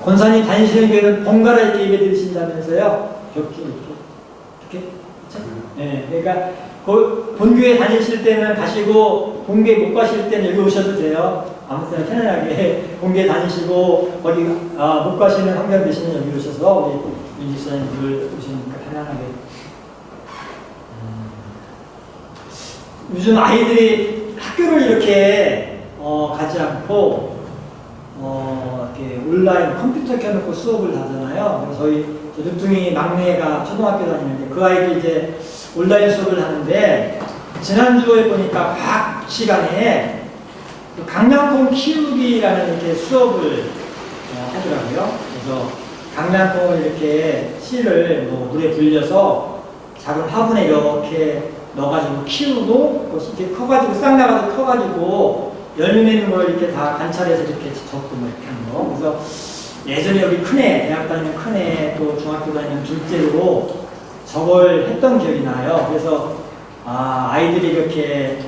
권사님 다니시는 교회는 번갈아 이렇게 예배 드리신다면서요? 이렇게. 네, 그러니까 본교회 다니실 때는 가시고 본교회 못 가실 때는 여기 오셔도 돼요. 아무 때나 편안하게 본교회 다니시고 어디 못 가시는 환경 되시면 여기 오셔서 우리 윤지사님들 오시니까 편안하게. 요즘 아이들이 학교를 이렇게 가지 않고 이렇게 온라인 컴퓨터 켜놓고 수업을 하잖아요. 그래서 저희 늦둥이 막내가 초등학교 다니는데 그 아이도 이제 온라인 수업을 하는데 지난주에 보니까 과학 시간에 강낭콩 키우기라는 이렇게 수업을 하더라고요. 그래서 강낭콩을 이렇게 씨를 물에 불려서 작은 화분에 이렇게 넣어가지고 키우고 이렇게 커가지고 싹 나가서 커가지고 열매 맺는 걸 이렇게 다 관찰해서 이렇게 적고 이렇게 하는 거. 그래서 예전에 우리 큰애, 대학 다니는 큰애 또 중학교 다니는 둘째로 저걸 했던 기억이 나요. 그래서 아이들이 이렇게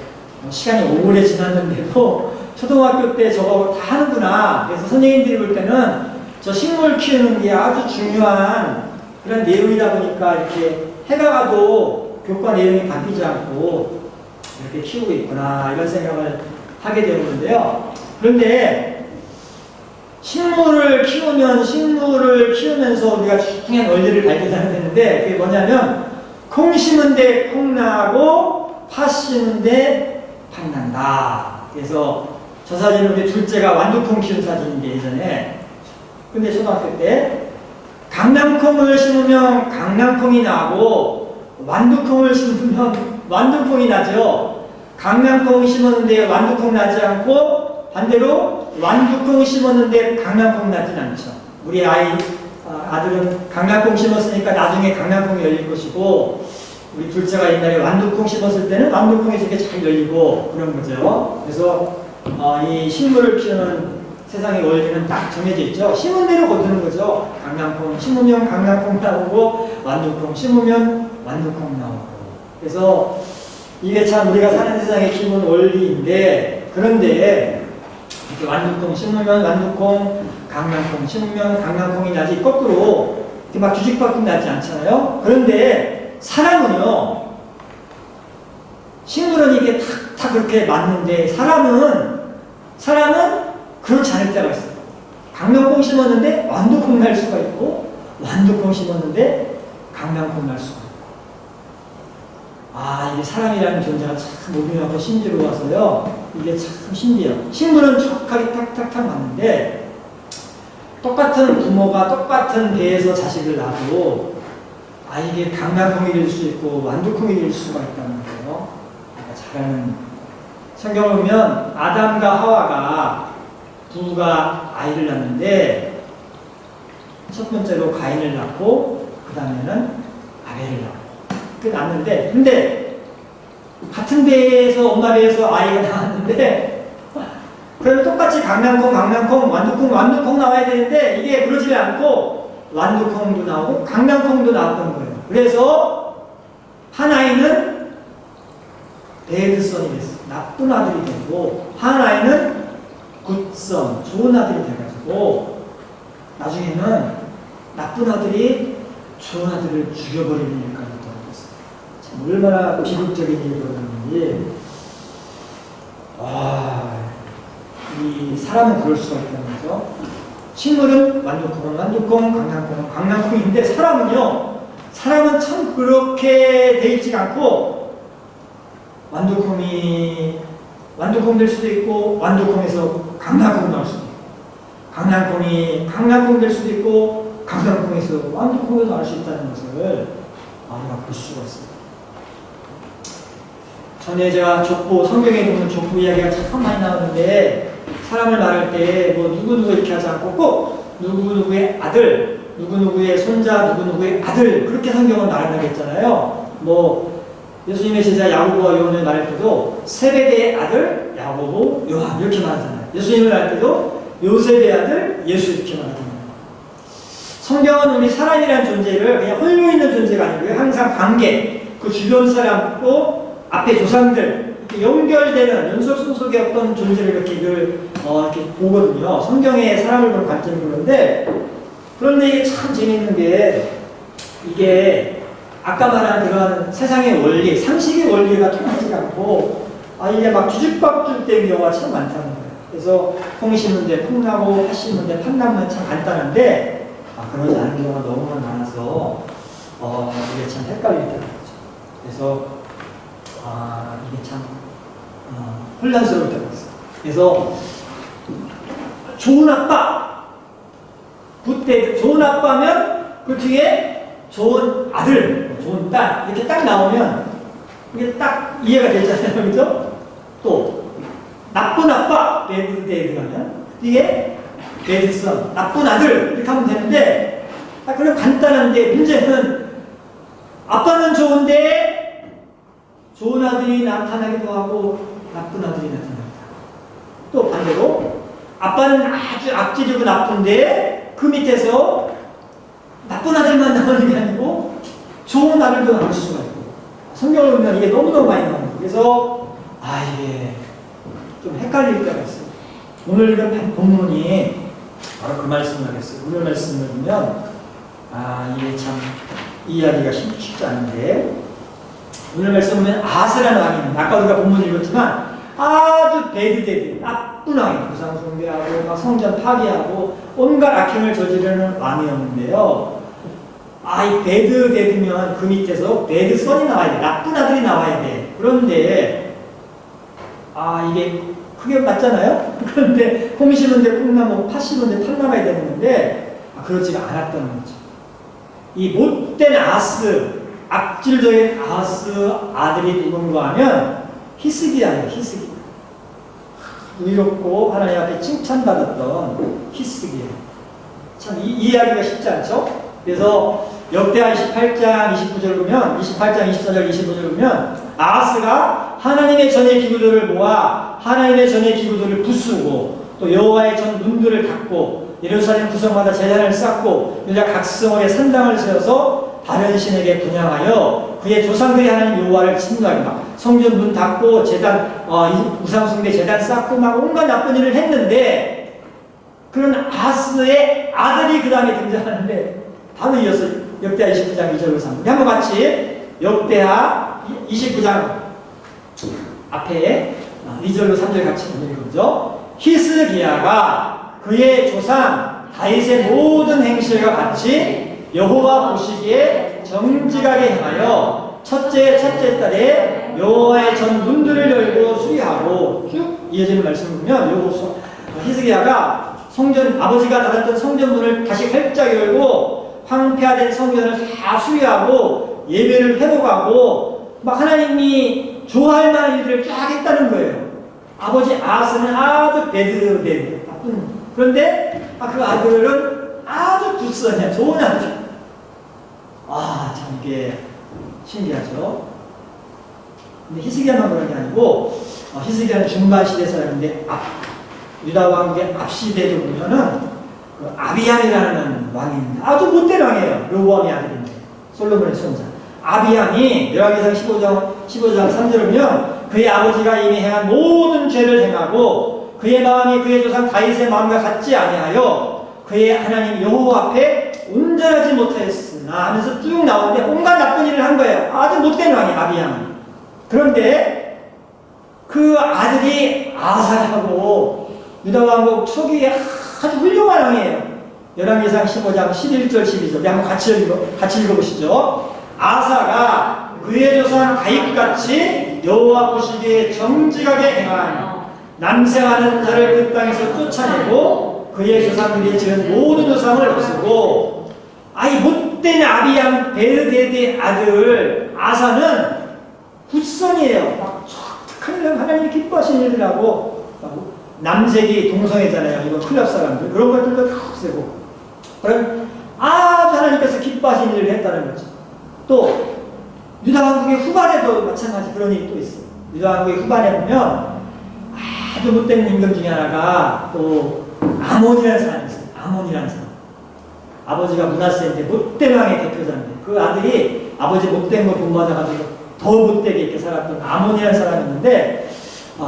시간이 오래 지났는데도 초등학교 때 저거 다 하는구나. 그래서 선생님들이 볼 때는 저 식물 키우는 게 아주 중요한 그런 내용이다 보니까 이렇게 해가 가도 교과 내용이 바뀌지 않고 이렇게 키우고 있구나 이런 생각을 하게 되었는데요. 그런데 식물을 키우면서 우리가 중요한 원리를 발견하게 되는데 그게 뭐냐면 콩 심은데 콩 나고 팥 심은데 팥 난다. 그래서 저 사진은 우리 둘째가 완두콩 키운 사진인데 예전에 근데 초등학교 때 강낭콩을 심으면 강낭콩이 나고 완두콩을 심으면 완두콩이 나죠. 강낭콩 심었는데 완두콩 나지 않고 반대로 완두콩 심었는데 강낭콩 나진 않죠. 우리 아들은 강낭콩 심었으니까 나중에 강낭콩이 열릴 것이고 우리 둘째가 옛날에 완두콩 심었을 때는 완두콩이 이렇게 잘 열리고 그런 거죠. 그래서 이 식물을 키우는 세상의 원리는 딱 정해져 있죠. 심은 대로 거두는 거죠. 강낭콩 심으면 강낭콩 나오고 완두콩 심으면 완두콩 나오고. 그래서 이게 참 우리가 사는 세상의 기본 원리인데 그런데 이렇게 완두콩 심으면 완두콩, 강낭콩 심으면 강낭콩이 나지 거꾸로 이렇게 막 뒤집박죽 나지 않잖아요. 그런데 사람은요. 식물은 이게 탁탁 그렇게 맞는데 사람은 그렇지 않을 때가 있어요. 강낭콩 심었는데 완두콩 날 수가 있고 완두콩 심었는데 강낭콩 날 수가 있고 이게 사람이라는 존재가 참 오묘하고 신비로워서요. 이게 참 신기해요. 식물은 정확하게 탁탁탁 맞는데 똑같은 부모가 똑같은 배에서 자식을 낳아도 이게 강낭콩이 될 수 있고 완두콩이 될 수가 있다는 거예요. 잘 아는 성경을 보면 아담과 하와가 부부가 아이를 낳는데 첫 번째로 가인을 낳고 그 다음에는 아벨을 낳고 낳는데 근데 같은 배에서 엄마 배에서 아이가 나왔는데 그럼 똑같이 강낭콩 완두콩 나와야 되는데 이게 그러지 않고 완두콩도 나오고 강낭콩도 나왔던 거예요. 그래서 한 아이는 배드선이 됐어요. 나쁜 아들이 되고 한 아이는 굿선, 좋은 아들이 돼가지고 나중에는 나쁜 아들이 좋은 아들을 죽여버리는 일까지 떨어졌어요. 참 얼마나 비극적인 일이었는지 이 사람은 그럴 수가 있다는 거죠. 식물은 완두콩, 강낭콩인데 사람은 참 그렇게 돼 있지 않고 완두콩 될 수도 있고 완두콩에서 강낭콩 나올 수도 있고 강낭콩이 강낭콩 될 수도 있고 강낭콩에서 완두콩이 나올 수 있다는 것을 우리가 볼 수가 있습니다. 전에 제가 성경에 보면 족보 이야기가 참 많이 나오는데 사람을 말할 때 누구누구 이렇게 하지 않고 꼭 누구누구의 아들, 누구누구의 손자, 누구누구의 아들 그렇게 성경은 말한다고 했잖아요. 예수님의 제자 야고보와 요한을 말할 때도 세베대의 아들 야고보, 요한 이렇게 말하잖아요. 예수님을 말할 때도 요셉의 아들 예수 이렇게 말하잖아요. 성경은 우리 사람이라는 존재를 그냥 홀로 있는 존재가 아니고요. 항상 관계, 그 주변 사람 또 앞에 조상들 이렇게 연결되는 연속성속의 어떤 존재를 이렇게 이렇게 보거든요. 성경의 사람을 보는 관점이 그런데 그런데 이게 참 재밌는 게 이게 아까 말한 그런 세상의 원리, 상식의 원리가 통하지 않고 이게 막 뒤죽박죽 되는 경우가 참 많다는 거예요. 그래서 콩 심는데 콩나고 팥 심는데 팥나무는 참 간단한데 그러지 않은 경우가 너무 많아서 이게 참 헷갈리더라고요. 그래서 이게 참 혼란스러울 때가 있어요. 그래서 좋은 아빠, 굿데이, 좋은 아빠면 그 뒤에 좋은 아들, 좋은 딸 이렇게 딱 나오면 이게 딱 이해가 되잖아요, 그죠? 또 나쁜 아빠, 배드 데이드 하면 뒤에 배드 선, 나쁜 아들 이렇게 하면 되는데 그럼 간단한데 문제는 아빠는 좋은데 좋은 아들이 나타나기도 하고 나쁜 아들이 나타납니다. 또 반대로 아빠는 아주 악질이고 나쁜데 그 밑에서 나쁜 아들만 나오는 게 아니고 좋은 아들도 나올 수가 있고 성경을 보면 이게 너무너무 많이 나옵니다. 그래서 이게 좀 헷갈릴 때가 있어요. 오늘 읽은 본문이 바로 그 말씀을 하겠어요. 오늘 말씀을 보면 이게 참 이해하기가 쉽지 않은데 오늘 말씀 보면 아하스라는 왕입니다. 아까 우리가 본문 읽었지만 아주 배드데드 나쁜 왕이 우상 숭배하고 막 성전 파괴하고 온갖 악행을 저지르는 왕이었는데요. 이 배드데드면 그 밑에서 배드선이 나와야 돼. 나쁜 아들이 나와야 돼. 그런데 이게 그게 맞잖아요. 그런데 콩 심은데 콩나무, 팥 심은데 팥 나와야 되는 건데 그렇지가 않았다는 거죠. 이 못된 아하스, 악질적인 아하스 아들이 누군가 하면 히스기야예요. 히스기야. 의롭고 하나님 앞에 칭찬받았던 히스기야. 참 이해하기가 쉽지 않죠? 그래서 역대하 28장 29절 보면 28장 24절 25절 보면 아하스가 하나님의 전의 기구들을 모아 하나님의 전의 기구들을 부수고 또 여호와의 전 문들을 닫고 예루살렘 구성마다 제단을 쌓고 유다 각 성읍에 산당을 세워서 다른 신에게 분향하여 그의 조상들이 하나님 여호와를 진노하게 막 성전 문 닫고 제단 우상 숭배 제단 쌓고 막 온갖 나쁜 일을 했는데 그런 아하스의 아들이 그 다음에 등장하는데 바로 이어서 역대하 29장 2절로 3절 우리 한번 같이 역대하 29장 앞에 2절로 3절 같이 읽어보죠. 히스기야가 그의 조상 다윗의 모든 행실과 같이 여호와 보시기에 정직하게 행하여 첫째 달에 여호와의 전 문들을 열고 수리하고 쭉 이어지는 말씀을 보면 히스기야가 성전 아버지가 닫았던 성전 문을 다시 활짝 열고 황폐화된 성전을 다 수리하고 예배를 회복하고 막 하나님이 좋아할 만한 일들을 쫙 했다는 거예요. 아버지 아하스는 아주 배드 나쁜 그런데 그 아들은 아주 굿선이야. 좋은 아들. 참 이게 신기하죠. 근데 히스기야만 그런 게 아니고 히스기야는 중반 시대 사람인데 유다 왕국의 앞시대를 보면은 그 아비암이라는 왕이 있는데 아주 못된 왕이에요. 로보암의 아들인데 솔로몬의 손자 아비암이 열왕기상 15장 3절을 보면 그의 아버지가 이미 행한 모든 죄를 행하고 그의 마음이 그의 조상 다윗의 마음과 같지 아니하여 그의 하나님 여호와 앞에 온전하지 못하였으나 하면서 쭉 나오는데 온갖 나쁜 일을 한 거예요. 아주 못된 왕이 아비암. 그런데 그 아들이 아사라고 유다 왕국 초기에 아주 훌륭한 왕이에요. 열왕기상 15장 11절 12절 우리 한번 같이 읽어보시죠. 아사가 그의 조상 다윗같이 여호와 보시기에 정직하게 행한 남생하는 자를 그 땅에서 쫓아내고 그의 조상들이 지은 모든 조상을 없애고 못된 아비암 베르데드의 아들 아사는 굿선이에요. 막 하나님이 기뻐하시는 일을 하고 남색이 동성애잖아요. 이거 클럽 사람들 그런 것들도 다 없애고 그럼 아주 하나님께서 기뻐하시는 일을 했다는 거죠. 또 유다 왕국의 후반에도 마찬가지 그런 일이 또 있어요. 유다 왕국의 후반에 보면 아주 못된 임금 중에 하나가 또 아몬이라는 사람이 있어요. 아몬이라는 사람. 아버지가 므낫세인데 못된 왕의 대표자인데 그 아들이 아버지 못된 거 본받아가지고 더 못되게 이렇게 살았던 아몬이라는 사람이 있는데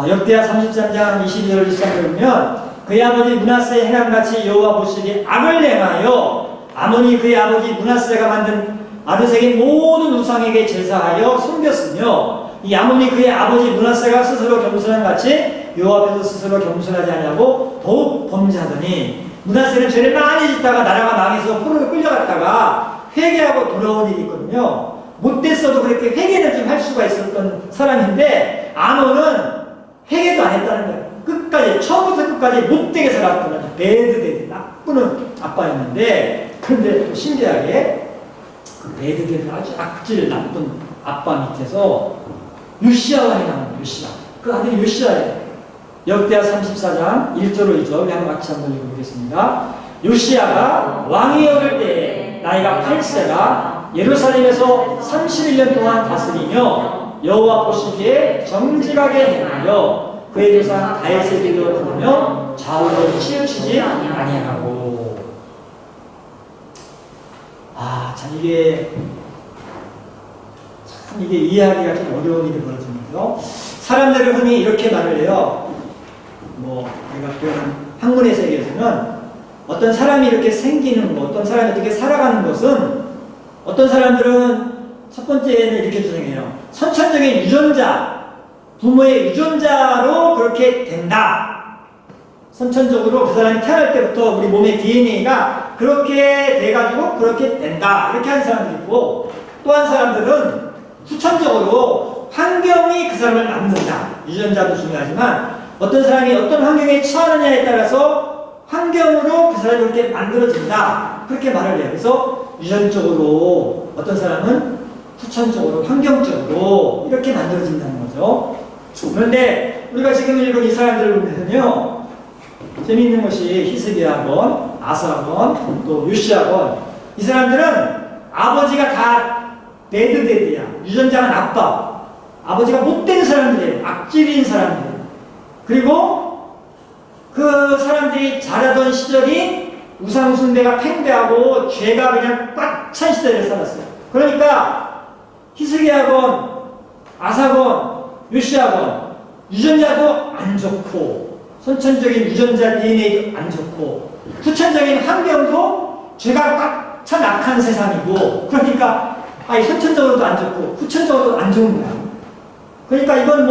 역대하 33장 22절 23절 보면 그의 아버지 므낫세의 행함같이 여호와 보시기에 악을 행하여 아몬이 그의 아버지 므낫세가 만든 아르색의 모든 우상에게 제사하여 섬겼으며 이 아몬이 그의 아버지 므낫세가 스스로 겸손한 같이 여호와 앞에서 스스로 겸손하지 아니하고 더욱 범죄하더니 므낫세는 죄를 많이 짓다가 나라가 망해서 포로로 끌려갔다가 회개하고 돌아온 일이 있거든요. 못됐어도 그렇게 회개를 좀 할 수가 있었던 사람인데 아몬은 회개도 안 했다는 거예요. 끝까지 처음부터 끝까지 못되게 살았던 아주 배드데드 나쁜 아빠였는데 그런데 또 신기하게 그 배드데드 아주 악질 나쁜 아빠 밑에서 요시야 왕이 나옵니다. 요시야. 그 아들이 요시야예요. 역대하 34장 1절로 2절 우리 한번 같이 한번 읽어보겠습니다. 요시야가 왕이 오를 때에 나이가 8세라 예루살렘에서 31년 동안 다스리며 여호와 보시기에 정직하게 행하여 그의 조상 다윗의 길로 걸으며 좌우로 치우치지 아니하고. 참 이게 이해하기가 좀 어려운 일이 벌어지는데요. 사람들은 흔히 이렇게 말을 해요. 내가 표현한 학문의 세계에서는 어떤 사람이 이렇게 생기는 것, 어떤 사람이 어떻게 살아가는 것은 어떤 사람들은 첫 번째는 이렇게 주장해요. 선천적인 유전자, 부모의 유전자로 그렇게 된다. 선천적으로 그 사람이 태어날 때부터 우리 몸의 DNA가 그렇게 돼가지고 그렇게 된다. 이렇게 하는 사람들이 있고 또 한 사람들은 후천적으로 환경이 그 사람을 만든다. 유전자도 중요하지만 어떤 사람이 어떤 환경에 처하느냐에 따라서 환경으로 그 사람이 그렇게 만들어진다. 그렇게 말을 해요. 그래서 유전적으로 어떤 사람은 후천적으로 환경적으로 이렇게 만들어진다는 거죠. 그런데 우리가 지금 읽은 이 사람들을 보면요 재미있는 것이 히스기야건, 아사건, 또 요시야건 이 사람들은 아버지가 다 배드데드야. 유전자가 나빠. 아버지가 못된 사람들이에요. 악질인 사람들. 그리고 그 사람들이 자라던 시절이 우상숭배가 팽배하고 죄가 그냥 꽉 찬 시대를 살았어요. 그러니까 히스기야건, 아사건, 요시야건 유전자도 안 좋고 선천적인 유전자 DNA도 안 좋고 후천적인 환경도 죄가 꽉 찬 악한 세상이고 그러니까 선천적으로도 안 좋고 후천적으로도 안 좋은 거야. 그러니까 이건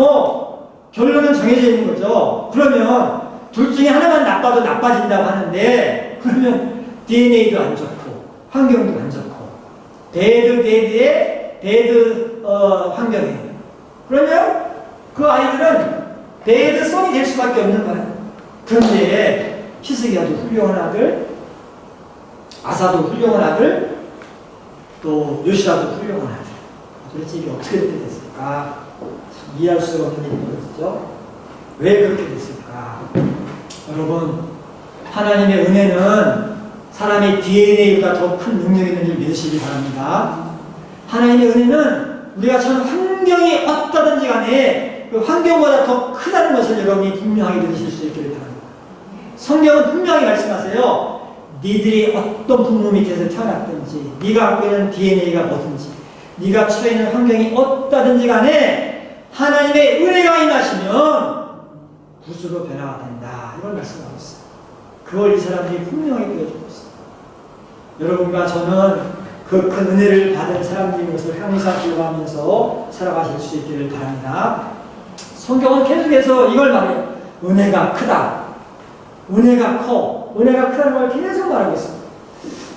결론은 정해져 있는 거죠. 그러면 둘 중에 하나만 나빠도 나빠진다고 하는데 그러면 DNA도 안 좋고 환경도 안 좋고 배드의 환경이에요. 그러면 그 아이들은 배드성이 될 수밖에 없는 거예요. 그런데 히스기야도 훌륭한 아들, 아사도 훌륭한 아들, 또 요시야도 훌륭한 아들. 도대체 이게 어떻게 그렇게 됐을까? 참 이해할 수가 없는 일이 벌어졌죠. 왜 그렇게 됐을까? 여러분, 하나님의 은혜는 사람의 DNA보다 더 큰 능력이 있는 줄 믿으시기 바랍니다. 하나님의 은혜는 우리가 처한 환경이 어떠든지 간에 그 환경보다 더 크다는 것을 여러분이 분명하게 믿으실 수 있기를 바랍니다. 성경은 분명히 말씀하세요. 니들이 어떤 부모 밑에서 태어났든지 네가 갖고 있는 DNA가 뭐든지 네가 처해 있는 환경이 어떠든지 간에 하나님의 은혜가 임하시면 구주로 변화가 된다. 이걸 말씀하고 있어요. 그걸 이 사람들이 분명히 보여주고 있어요. 여러분과 저는 그 큰 은혜를 받은 사람들인 것을 항상 기억하면서 살아가실 수 있기를 바랍니다. 성경은 계속해서 이걸 말해요. 은혜가 크다. 은혜가 커. 은혜가 크다는 걸 계속 말하고 있습니다.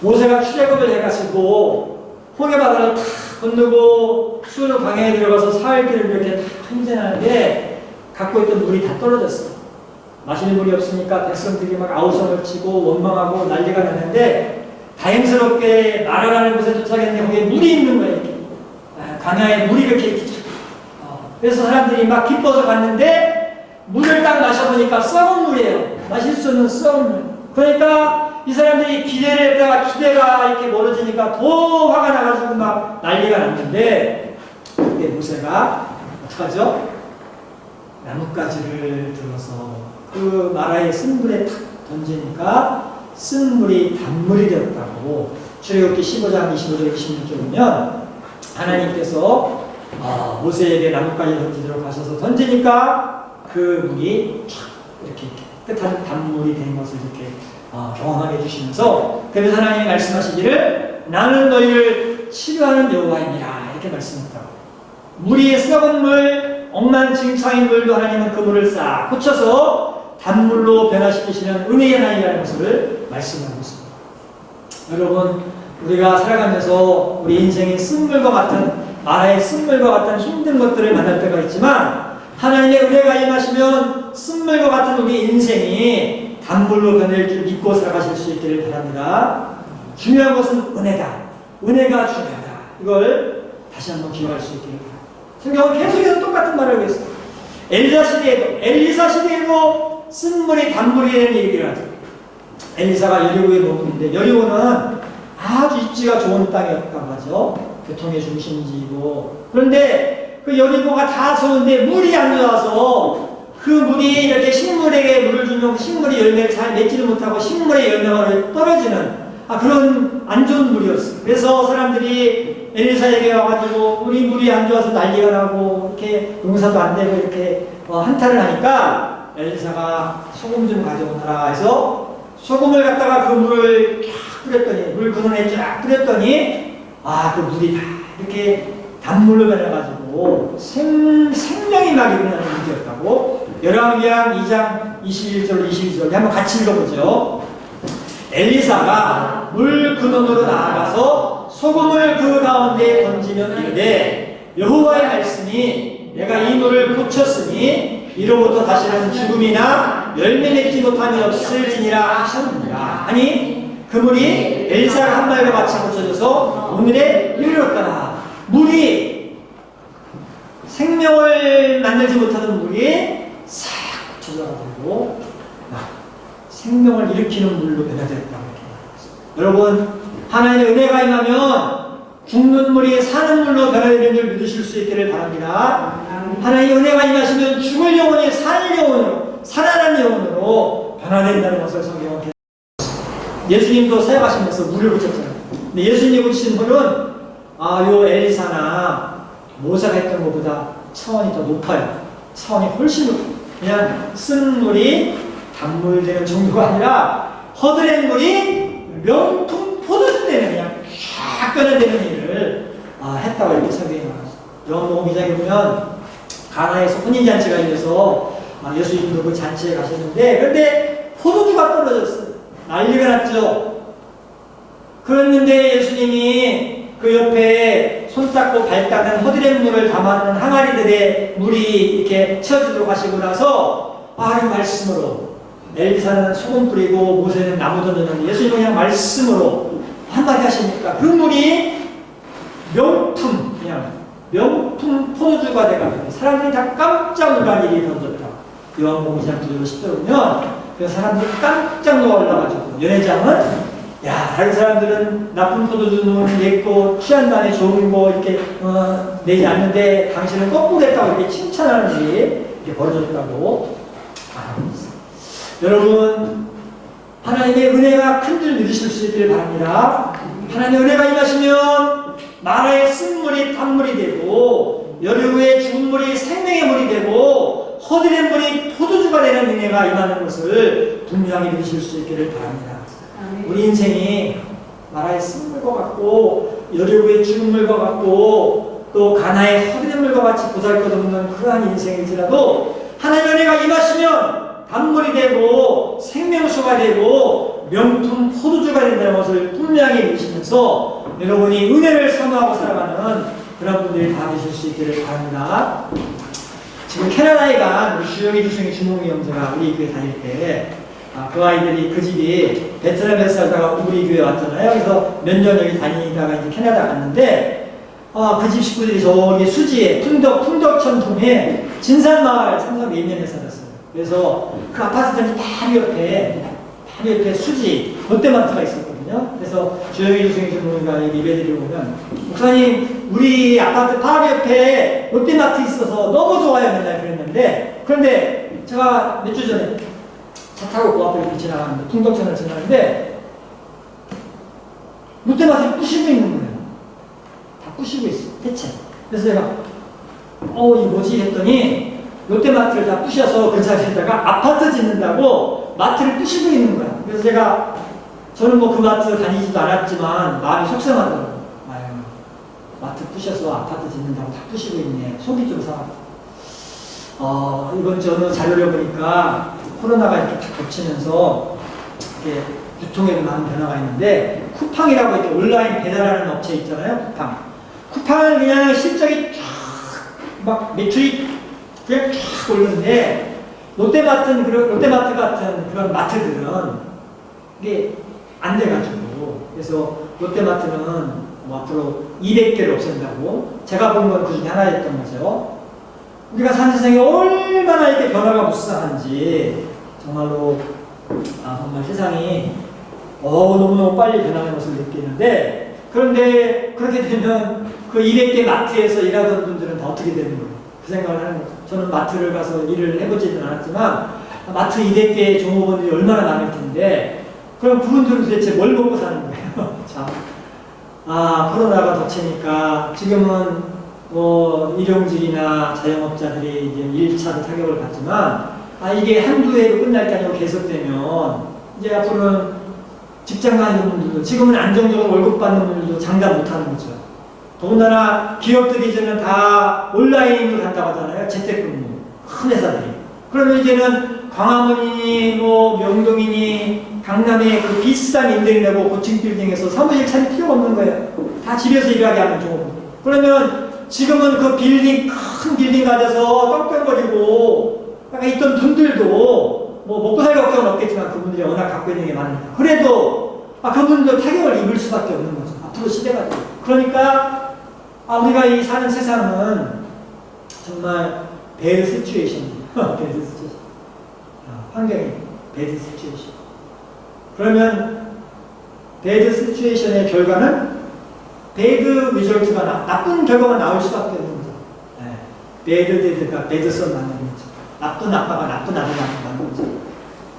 모세가 출애굽을 해가지고 홍해바다를 탁 건너고 수르 광야에 들어가서 사흘길을 이렇게 탁 행진하는데 갖고 있던 물이 다 떨어졌어요. 마실 물이 없으니까 백성들이 막 아우성을 치고 원망하고 난리가 났는데 다행스럽게 날아가는 곳에 도착했는데 거기에 물이 있는 거예요. 이렇게. 광야에 물이 이렇게 그래서 사람들이 막 기뻐서 갔는데 물을 딱 마셔보니까 썩은 물이에요. 마실 수 없는 썩은 물. 그러니까 이 사람들이 기대가 이렇게 멀어지니까 더 화가 나가지고 막 난리가 났는데 그때 모세가 어떡하죠? 나뭇가지를 들어서 그 마라의 쓴물에 탁 던지니까 쓴물이 단물이 되었다고 출애굽기 15장 25절 26절 보면 하나님께서 모세에게 나뭇가지를 던지도록 하셔서 던지니까 그 물이 촥 이렇게 끝한 단물이 된 것을 이렇게 경험하게 해주시면서 그래서 하나님이 말씀하시기를 나는 너희를 치료하는 여호와이니라 이렇게 말씀했다고. 물이 썩은 물, 엉망진창인 물도 하나님은 그 물을 싹 고쳐서 단물로 변화시키시는 은혜의 하나님이라는 것을 말씀하고 있습니다. 여러분, 우리가 살아가면서 우리 인생의 쓴물과 같은, 마라의 쓴물과 같은 힘든 것들을 만날 때가 있지만 하나님의 은혜가 임하시면 쓴물과 같은 우리 인생이 단물로 변할 줄 믿고 살아가실 수 있기를 바랍니다. 중요한 것은 은혜다. 은혜가 중요하다. 이걸 다시 한번 기억할 수 있기를 바랍니다. 성경은 계속해서 똑같은 말을 하고 있어요. 엘리사 시대에도 쓴물이 단물이 되는 일이 하죠. 엘리사가 여리고에 머무는데 여리고는 아주 입지가 좋은 땅이었다고 하죠. 교통의 중심지이고. 그런데 그 여리고가 다 좋은데 물이 안 좋아서 그 물이 이렇게 식물에게 물을 주면 식물이 열매를 잘 맺지를 못하고 식물의 열매가 떨어지는 그런 안 좋은 물이었어요. 그래서 사람들이 엘리사에게 와가지고 우리 물이 안 좋아서 난리가 나고 이렇게 농사도 안 되고 이렇게 한탄을 하니까 엘리사가 소금 좀 가져오너라 해서 소금을 갖다가 그 물을 쫙 뿌렸더니 물 근원에 쫙 뿌렸더니 그 물이 다 이렇게 단물로 변해가지고 생명이 막 일어나는 일이었다고. 열왕기상 2장 21절 22절 한번 같이 읽어보죠. 엘리사가 물 근원으로 나아가서 소금을 그 가운데 던지면 이르되 여호와의 말씀이 내가 이 물을 고쳤으니 이로부터 다시는 죽음이나 열매 맺지 못함이 없을지니라 하셨느니라. 아니 그 물이 엘리사가 한 말과 같이 고쳐져서 오늘에 이르렀더라. 물이 생명을 만들지 못하는 물이 싹 고쳐져가지고 생명을 일으키는 물로 변화되었다고 여러분, 하나님의 은혜가 임하면 죽는 물이 사는 물로 변화되는 줄 믿으실 수 있기를 바랍니다. 하나님의 은혜가 임하시면 죽을 영혼이 살 영혼으로, 살아나는 영혼으로 변화된다는 것을 성경은 계속했습니다. 예수님도 사역하시면서 물을 붙였잖아요. 근데 예수님이 붙이신 물은 요 엘리사나 모세가 했던 것보다 차원이 더 높아요. 차원이 훨씬 높아요. 그냥 쓴 물이 단물 되는 정도가 아니라 허드렛 물이 명품 포도주 되는 그냥 쫙 꺼내되는 일을 했다고 이렇게 설명이 나왔어요. 요한복음 2장에 보면 가나에서 혼인잔치가 있어서 예수님도 그 잔치에 가셨는데 그런데 포도주가 떨어졌어요. 난리가 났죠. 그랬는데 예수님이 그 옆에 손 닦고 발 닦는 허드렛 물을 담아놓은 항아리들에 물이 이렇게 채워지도록 하시고 나서 이 말씀으로 엘리사는 소금 뿌리고 모세는 나무 던졌는데 예수님은 그냥 말씀으로 한마디 하시니까 그 물이 명품 포도주가 돼가지고 사람들이 다 깜짝 놀란 일이 벌어졌다. 요한복음 2장 9절 10절 보면 그 사람들이 깜짝 놀라가지고 연회장은 다른 사람들은 나쁜 포도주는 냈고 취한 다음에 좋은 거 이렇게 내지 않는데 당신은 거꾸로 했다고 이렇게 칭찬하는 일이 이렇게 벌어졌다고 말하고 있어요. 여러분, 하나님의 은혜가 큰 줄 믿으실 수 있기를 바랍니다. 하나님의 은혜가 임하시면 마라의 쓴물이 단물이 되고 여리고의 죽은 물이 생명의 물이 되고 허드렛 물이 포도주가 되는 은혜가 임하는 것을 분명히 믿으실 수 있기를 바랍니다. 우리 인생이 마라의 쓴물과 같고 여리고의 죽은 물과 같고 또 가나의 허드렛 물과 같이 보잘것없는 그러한 인생일지라도 하나님의 은혜가 임하시면 단물이 되고 생명수가 되고 명품 포도주가 된다는 것을 분명히 믿으시면서 여러분이 은혜를 선호하고 살아가는 그런 분들이 다 되실 수 있기를 바랍니다. 지금 캐나다에 간 주영이 주승이 주몽이 형제가 우리 교회 다닐 때 그 아이들이 그 집이 베트남에서 살다가 우리 교회 왔잖아요. 그래서 몇 년 여기 다니다가 이제 캐나다 갔는데 그 집 식구들이 저기 수지에 풍덕천 통에 진산마을 참석 예면에 살았어요. 그래서 그 아파트들이 바로 옆에 수지 롯데마트가 있었거든요. 그래서 주영이 주승이 주몽이가 예배드리고 오면 목사님 우리 아파트 바로 옆에 롯데마트 있어서 너무 좋아요 맨날 그랬는데 그런데 제가 몇 주 전에 차 타고 그 앞에 이렇게 지나가는데 풍덕천을 지나가는데 롯데마트를 부시고 있는 거예요. 다 부시고 있어 대체. 그래서 제가 이 뭐지 했더니 롯데마트를 다 부셔서 그 자리에다가 아파트 짓는다고 마트를 부시고 있는 거야. 그래서 저는 뭐 그 마트 다니지도 않았지만 마음이 속상하더라고요. 아유, 마트 부셔서 아파트 짓는다고 다 부시고 있네. 속이 좀 상하고. 이번 저는 자료를 보니까 코로나가 이렇게 탁 겹치면서 이렇게 유통에도 많은 변화가 있는데 쿠팡이라고 이렇게 온라인 배달하는 업체 있잖아요. 쿠팡은 그냥 실적이 막 매출이 그냥 쫙 오르는데 롯데마트 같은 그런 마트들은 이게 안 돼가지고 그래서 롯데마트는 뭐 앞으로 200개를 없앤다고 제가 본 건 그 중에 하나였던 거죠. 우리가 사는 세상이 얼마나 이렇게 변화가 무쌍한지 정말로 정말 세상이 너무너무 빨리 변하는 것을 느끼는데 그런데 그렇게 되면 그 200개 마트에서 일하던 분들은 다 어떻게 되는 거예요? 그 생각을 하는 거죠. 저는 마트를 가서 일을 해보지는 않았지만 마트 200개의 종업원들이 얼마나 많을 텐데 그럼 그분들은 도대체 뭘 먹고 사는 거예요? 참. 코로나가 덮치니까 지금은 뭐 일용직이나 자영업자들이 이제 1차로 타격을 받지만 이게 한두 해로 끝날 게 아니고 계속되면 이제 앞으로는 직장 다니는 분들도 지금은 안정적으로 월급 받는 분들도 장담 못하는 거죠. 더군다나 기업들이 이제는 다 온라인으로 간다고 하잖아요. 재택근무. 큰 회사들이. 그러면 이제는 광화문이니 뭐 명동이니 강남에 그 비싼 임대를 내고 고층 빌딩에서 사무실 차릴 필요가 없는 거예요. 다 집에서 일하게 하면 좋은. 그러면 지금은 그 큰 빌딩 가져서 떵떵거리고 약간 있던 분들도 뭐 먹고 살 걱정은 없겠지만 그분들이 워낙 갖고 있는 게 많으니까. 그래도 그분도 타격을 입을 수밖에 없는 거죠. 앞으로 시대가. 그러니까 우리가 이 사는 세상은 정말 배드 시츄에이션이에요. 배드 시츄에이션. 환경이 배드 시츄에이션. 그러면 배드 시츄에이션의 결과는 배드 리졸트가 나쁜 결과가 나올 수밖에 없는 거죠. 배드 데드가 배드 선 만나는 거죠. 나쁜 아빠가 나쁜 아들을 만나는 거죠.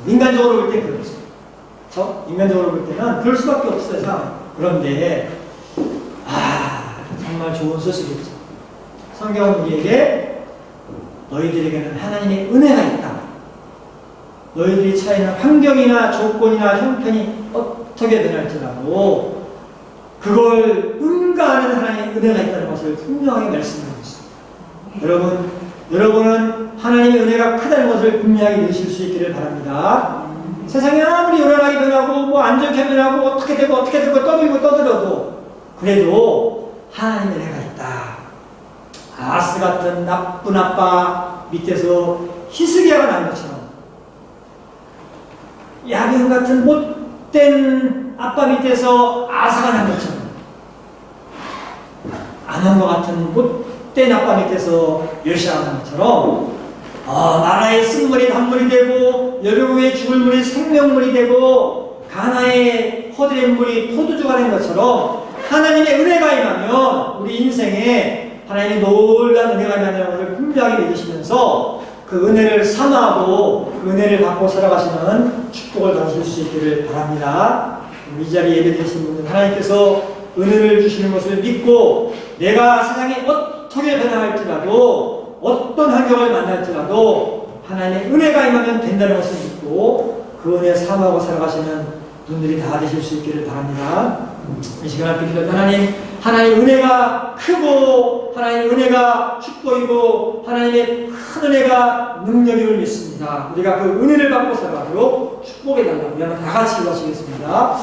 인간적으로 볼 때 그렇죠. 인간적으로 볼 때는 그럴 수밖에 없어요. 상황. 그런데 정말 좋은 소식이죠. 성경은 우리에게 너희들에게는 하나님의 은혜가 있다. 너희들이 처해있는 환경이나 조건이나 형편이 어떻게 변할지라도 그걸 응가하는 하나님의 은혜가 있다는 것을 분명하게 말씀하고 있습니다. 여러분은 하나님의 은혜가 크다는 것을 분명하게 믿으실 수 있기를 바랍니다. 세상이 아무리 요란하게 변하고 뭐 안 좋게 변하고 어떻게 되고 떠들어도 그래도 하나님의 은혜가 있다. 아스 같은 나쁜 아빠 밑에서 히스기야가 난 것처럼 야변 같은 못된 아빠 밑에서 아사가 난 것처럼 아몬과 같은 못된 아빠 밑에서 요시아가 난 것처럼 나라의 쓴물이 단물이 되고 여리고의 죽을 물이 생명물이 되고 가나의 허드렛 물이 포도주가 된 것처럼 하나님의 은혜가 임하면 우리 인생에 하나님의 놀라운 은혜가 임하는 것을 분명하게 믿으시면서 그 은혜를 사모하고 그 은혜를 받고 살아가시는 축복을 받으실 수 있기를 바랍니다. 이 자리에 예배드리신 분들 하나님께서 은혜를 주시는 것을 믿고 내가 세상에 어떻게 변화할지라도 어떤 환경을 만날지라도 하나님의 은혜가 임하면 된다는 것을 믿고 그 은혜 사모하고 살아가시는 분들이 다 되실 수 있기를 바랍니다. 이 시간 앞에 기도 하나님 은혜가 크고 하나님의 은혜가 축복이고 하나님의 큰 은혜가 능력임을 믿습니다. 우리가 그 은혜를 받고 살아가도록 축복해 달라고 우리 한번 다 같이 기도하시겠습니다.